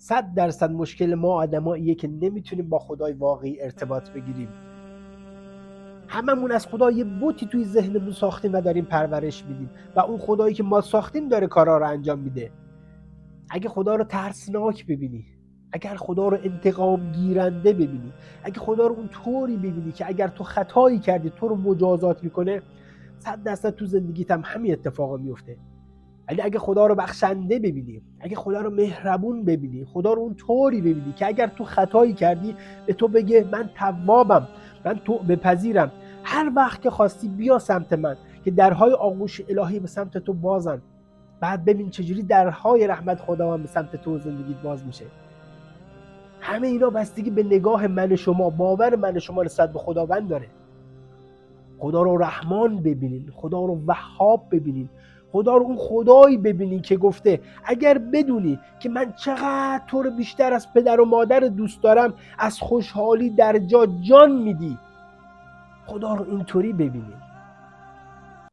100% مشکل ما آدماییه که نمیتونیم با خدای واقعی ارتباط بگیریم. هممون از خدا یه بتی توی ذهنمون ساختیم و داریم پرورش میدیم و اون خدایی که ما ساختیم داره کارا رو انجام میده. اگه خدا رو ترسناک ببینی، اگر خدا رو انتقام گیرنده ببینی، اگه خدا رو اون طوری ببینی که اگر تو خطایی کردی تو رو مجازات میکنه، 100% تو زندگیت هم همین اتفاقا میفته. ولی اگه خدا رو بخشنده ببینی، اگه خدا رو مهربون ببینی، خدا رو اون طوری ببینی که اگر تو خطایی کردی به تو بگه من توابم، من تو بپذیرم، هر وقت که خواستی بیا سمت من که درهای آغوش الهی به سمت تو بازن. بعد ببین چجوری درهای رحمت خدا هم به سمت تو زندگیت باز میشه. همه اینا بستگی به نگاه من شما، باور من شما نسبت به خداوند داره. خدا رو رحمان ببینین، خدا رو وهاب ببینین، خدا رو اون خدایی ببینین که گفته اگر بدونی که من چقدر تو رو بیشتر از پدر و مادر دوست دارم، از خوشحالی در جا جان میدی. خدا رو اینطوری ببینین.